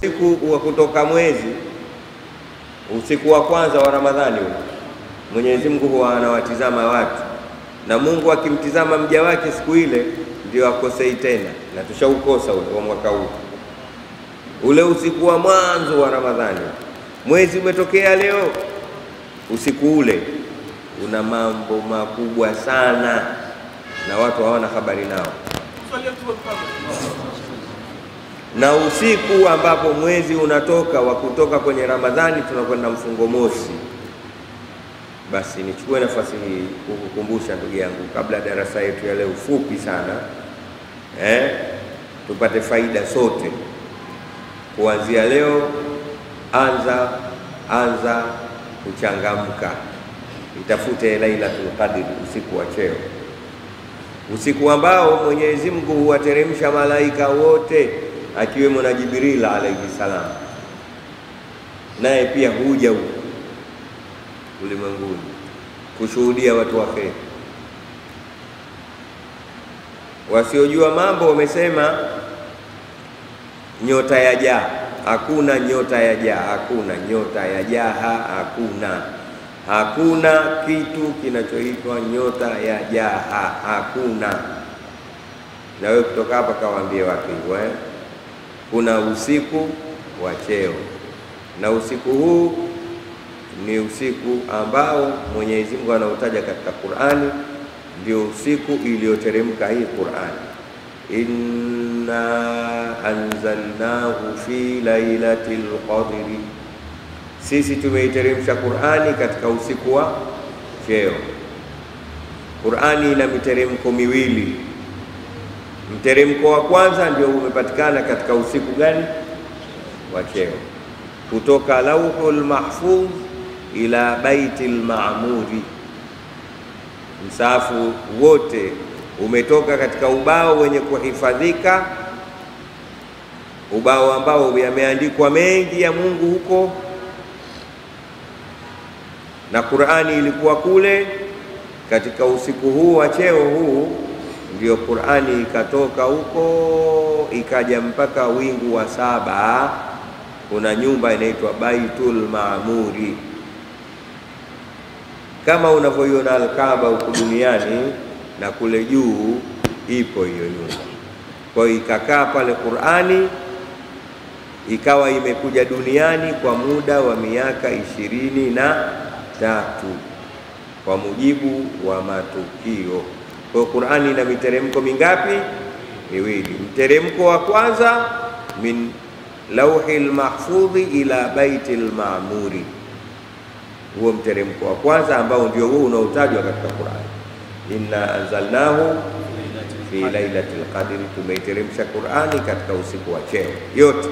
Usiku wa kutoka mwezi, usiku wa kwanza wa Ramadhani, Mwenyezi Mungu huwa anawatizama watu, na Mungu akimtizama mja wake siku ile ndio akosei tena, na tushaukosa wa mwaka huu. Ule usiku wa mwanzo wa Ramadhani, mwezi umetokea leo, usiku ule una mambo makubwa sana na watu hawana habari nao. Na usiku ambapo mwezi unatoka wa kutoka kwenye Ramadhani tunakwenda mfungo mosi. Basi nichukue nafasi hii kukukumbusha ndugu yangu, kabla darasa yetu ya leo fupi sana, tupate faida sote. Kuanzia leo anza kuchangamka, itafute Lailatul Qadr, usiku wa cheo, usiku ambao Mwenyezi Mungu huwateremsha malaika wote akiwemo na Jibril alayhi salam, naye pia huja ulimwenguni kushuhudia watu wa kheri. Wasiojua mambo wamesema nyota ya jaa. Hakuna nyota ya jaa, hakuna nyota ya jaha, hakuna kitu kinachoitwa nyota ya jaha, hakuna. Na wewe kutoka hapa kawaambie watu hivyo, kuna usiku wa cheo, na usiku huu ni usiku ambao Mwenyezi Mungu anautaja katika Qur'ani, ndio usiku iliyoteremka hii Qur'ani. Inna anzalnahu fi lailatil qadri, sisi tumeiteremsha Qur'ani katika usiku wa cheo. Qur'ani ina miteremko miwili. Mteremko wa kwanza ndio umepatikana katika usiku gani? Wa cheo, kutoka Lauhul Mahfuz ila Baitil Maamuri. Msahafu wote umetoka katika ubao wenye kuhifadhika, ubao ambao yameandikwa mengi ya Mungu huko, na Qur'ani ilikuwa kule. Katika usiku huu wa cheo huu ndio Qur'ani ikatoka huko ikaja mpaka wingu wa 7. Kuna nyumba inaitwa Baitul Maamuri, kama unavyoiona Al-Kaaba huko duniani, na kule juu ipo hiyo nyumba. Kwa hiyo ikakaa pale Qur'ani, ikawa imekuja duniani kwa muda wa miaka 23 kwa mujibu wa matukio. Kwa hiyo Qur'ani ina miteremko mingapi? Miwili. Mteremko wa kwanza min Lauhil Mahfudhi ila Baitil Maamuri, huo mteremko wa kwanza ambao ndio huo unaotajwa katika Qur'ani. Inna anzalnahu fi lailatul qadri, tumeiteremsha Qur'ani katika usiku wa cheo yote.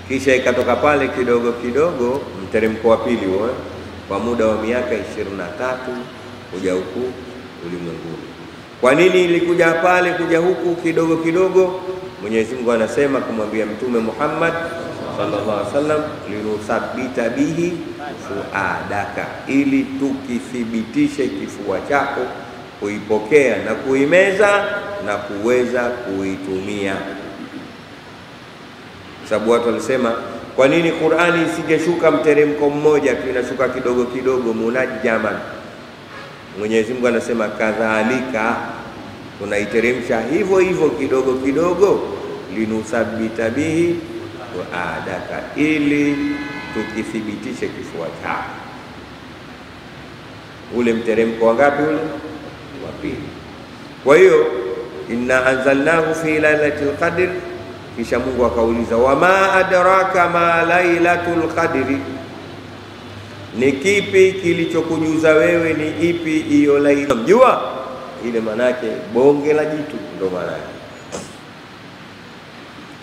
Kisha ikatoka pale kidogo kidogo mteremko wa pili huo kwa muda wa miaka 23 kuja huku ulimwenguni. Kwa nini ilikuja pale kuja huku kidogo kidogo? Mwenyezi Mungu anasema kumwambia Mtume Muhammad sallallahu alaihi wasallam, linuthabbita bihi fuadaka, ili tukithibitishe kifua chako kuipokea na kuimeza na kuweza kuitumia. Sababu watu walisema, kwa nini Qur'ani isingeshuka mteremko mmoja tu, inashuka kidogo kidogo munajjaman? Mwenyezi Mungu anasema kadhalika, tunaiteremsha hivyo hivyo kidogo kidogo, linuthabbita bihi fuadaka, ili tukithibitishe kifua chako. Ule mteremko wa ngapi ule? Wa pili. Kwa hiyo inna anzalnahu fi lailatul qadr, kisha Mungu akauliza wama adraka ma lailatul qadri, ni kipi kilichokujuza wewe ni ipi hiyo laila? Mjua ile manake bonge la jitu, ndo manake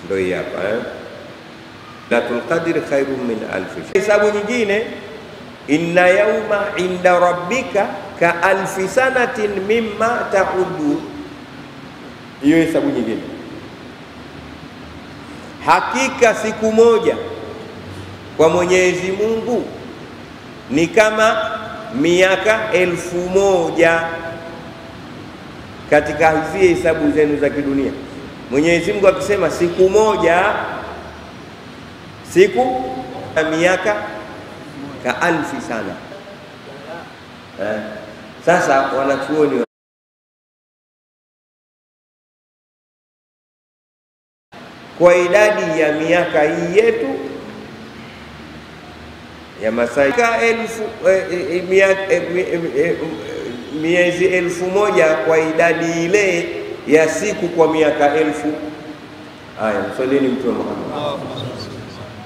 ndo hii hapa Lailatul Qadr khairun min alf shahr. Hesabu nyingine, inna yawma inda rabbika ka alfi sanatin mimma ta'uddu, hiyo hesabu nyingine. Hakika siku moja kwa Mwenyezi Mungu ni kama miaka 1000 katika hizi hesabu zenu za kidunia. Mwenyezi Mungu akisema siku moja siku miaka ka alfi sana. Sasa wanachuoni kwa idadi ya miaka hii yetu ya masaika miezi 1000 kwa idadi ile ya siku kwa miaka 1000. Haya, msalini Mtume Muhammad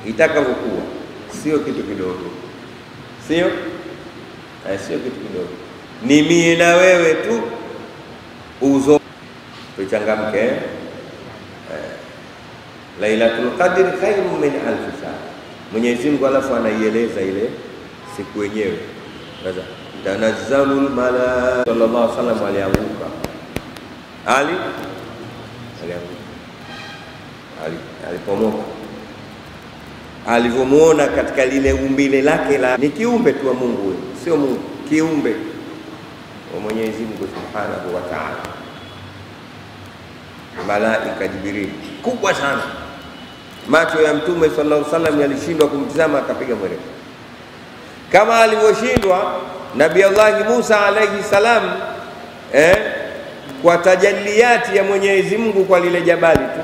itakavyokuwa, sio kitu kidogo, sio kitu kidogo. Ni mie na wewe tu uzo tuchangamke. Lailatul Qadr khairun min alf shahr. Mwenyezi Mungu alafu anaieleza ile siku yenyewe. Sasa tanazzalul malaika, sallallahu alaihi wasallam alianguka. Alipomoka, alivyomuona katika lile umbile lake la ni kiumbe tu wa Mungu, sio Mungu, kiumbe wa Mwenyezi Mungu Subhanahu wa Ta'ala. Malaika Jibril kubwa sana, macho ya Mtume sallallahu alaihi wasallam yalishindwa kumtizama, akapiga mweleko, kama alivyoshindwa Nabii Allah Musa alayhi salam kwa tajalliyati ya Mwenyezi Mungu kwa lile jabali tu.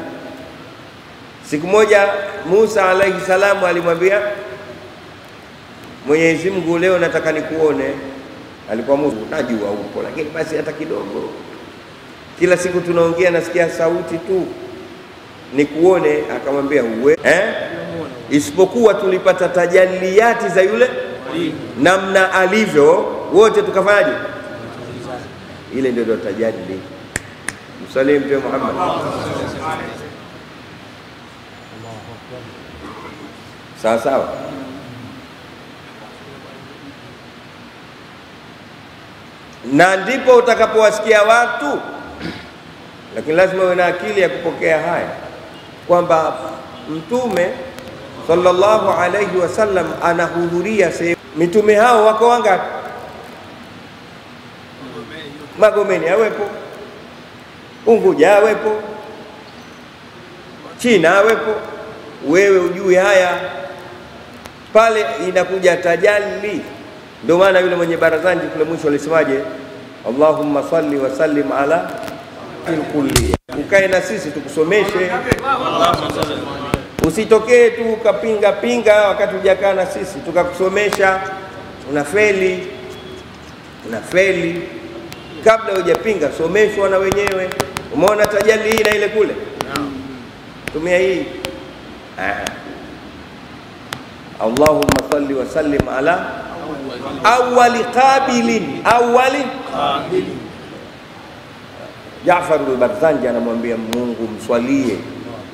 Siku moja Musa alayhi salam alimwambia Mwenyezi Mungu, leo nataka nikuone. Alikuwa Musa, najua upo, lakini basi hata kidogo, kila siku tunaongea nasikia sauti tu, nikuone. Akamwambia uwe isipokuwa tulipata tajalliyati za yule namna alivyo, wote tukafanyaje? Ile ndio tajalli. Msalim Mtume Muhammad. Sawa sawa. Na ndipo utakapowasikia watu, lakini lazima uwe na akili ya kupokea haya, kwamba Mtume sallallahu alayhi wasallam anahudhuria sehemu. Mitume hao wako wangapi? Magomeni awepo, Unguja awepo, China awepo. Wewe ujui haya, pale inakuja tajalli. Ndio maana yule mwenye barazani kule mwisho alisemaje? Allahumma salli wa sallim ala kulli. Ukae na sisi tukusomeshe, usitokee tu ukapinga pinga wakati hujakaa na sisi tukakusomesha. Unafeli. Kabla hujapinga someshwa na wenyewe. Umeona tajalli hii na ile kule? Tumia hii. Allahumma salli wa sallim ala awwali qabilin. Jaafar al-Barzanji anamwambia Mungu, mswalie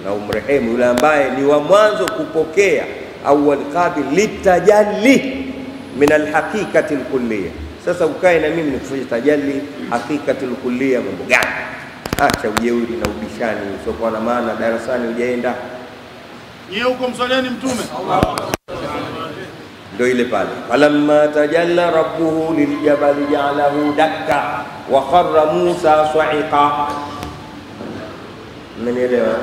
na umrehemu yule ambaye ni wa mwanzo kupokea awwal qabil litajalli min alhaqiqati alkulliyah. Sasa ukae na mimi nikufanye tajalli haqiqati alkulliyah. Mambo gani? Acha ujeuri na ubishani usiokuwa na maana, darasani hujaenda. Yeye huko mswalieni Mtume. Ndio ile pale, falamma tajalla rabbuhu liljabali ja'alahu dakka wa kharra Musa sa'iqa. Mmenielewa?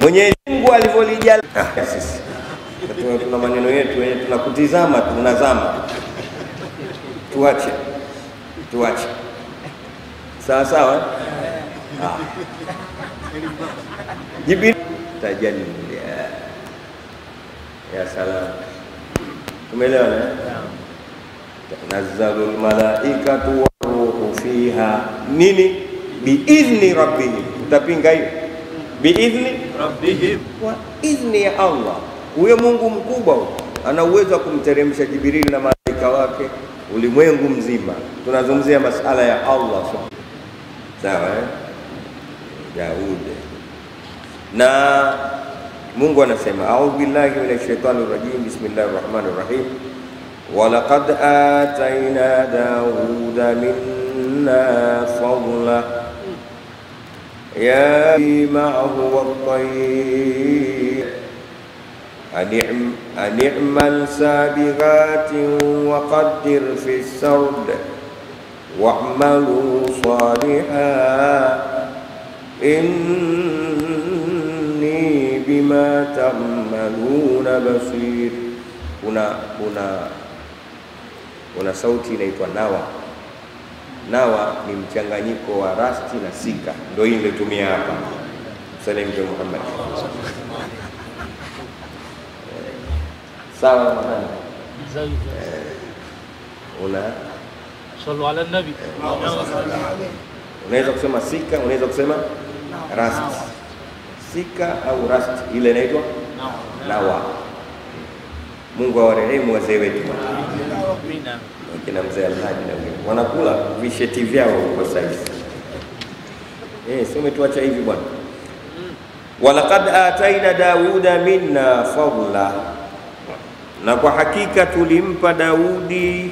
Mwenyezi Mungu alivyolijalia sisi tuna maneno yetu wenyewe, tunakutizama, tunazama. Tuache sawa sawa. Jibril tajalli ya salam. Tumeelewa? Tanazzalul malaikatu wa ruhu fiha nini? Biidhni rabbihim. Utapinga hiyo? Biidhni rabbihim, wa idhni ya Allah. Huyo Mungu mkubwa ana uwezo wa kumteremsha Jibril na malaika wake ulimwengu mzima. Tunazungumzia masala ya Allah. Sawa Daud. Na Mungu anasema a'udhu billahi minash shaitani rajim, bismillahir rahmanir rahim. Wa laqad atayna Dauda minna fadla ya ma'ahu wat-tayr an'mal sabighatin wa qaddir fi as-sard wa'malu salihan inni bima ta'maluna basir. Kuna sauti inaitwa nawa. Nawa ni mchanganyiko wa rasti na sika, ndio hii nilitumia hapa. Salamu kwa Muhammad. Sawa maana. Sallu ala nabi. Unaweza kusema sika, unaweza kusema rasti. Sika au rasti ile inaitwa nawa. Mungu awarehemu wazee wetu. Kina mzee Alhaji na wengine wanakula visheti vyao kwa saizi. Sio umetuacha hivi bwana. Walaqad ataina Dauda minna fadla, na kwa hakika tulimpa Daudi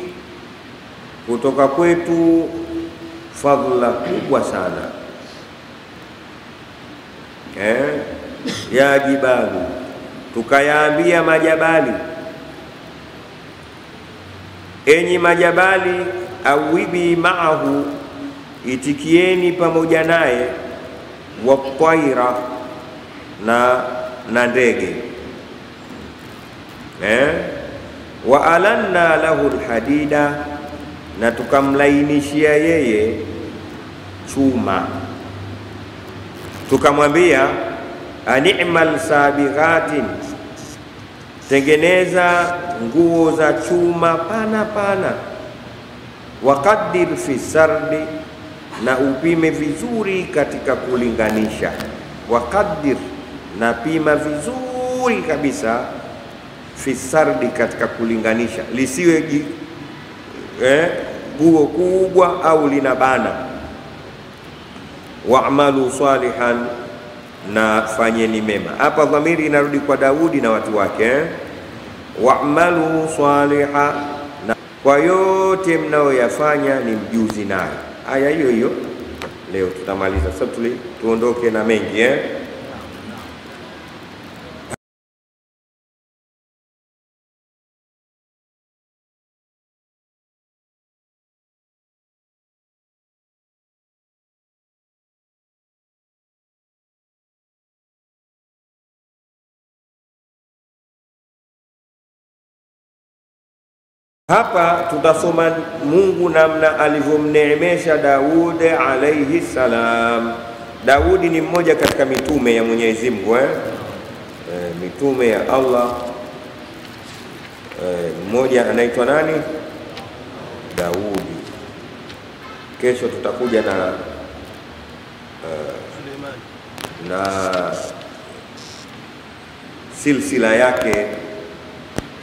kutoka kwetu fadla kubwa sana. Ya jibalu, tukayaambia majabali, enyi majabali, awibi maahu, itikieni pamoja naye, wa taira, na ndege, wa alanna lahu alhadida, na tukamlainishia yeye chuma, tukamwambia ani'mal sabighatin, tengeneza nguo za chuma pana pana, waqaddir fi sardi, na upime vizuri katika kulinganisha. Waqaddir, na pima vizuri kabisa, fi sardi, katika kulinganisha, lisiwe guo kubwa au linabana. Wa'malu salihan, na fanyeni mema. Hapa dhamiri inarudi kwa Daudi na watu wake. Wa'malu saliha, na kwa yote mnaoyafanya ni mjuzi naye. Aya hiyo hiyo leo tutamaliza. Sasa tuondoke na mengi Hapa tutasoma Mungu namna alivyomneemesha Daudi alayhi salam. Daudi ni mmoja katika mitume ya Mwenyezi Mungu, mitume ya Allah. Mmoja anaitwa nani? Daudi. Kesho tutakuja na silsila yake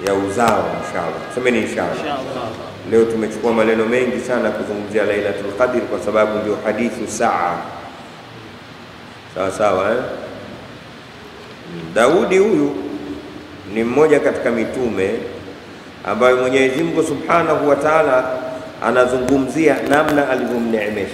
ya uzao inshallah. Semeni inshallah. Leo tumechukua maneno mengi sana kuzungumzia Lailatul Qadr kwa sababu ndio hadithu saa. Sawa sawa Daudi huyu ni mmoja katika mitume ambayo Mwenyezi Mungu Subhanahu wa Ta'ala anazungumzia namna alivyomneemesha.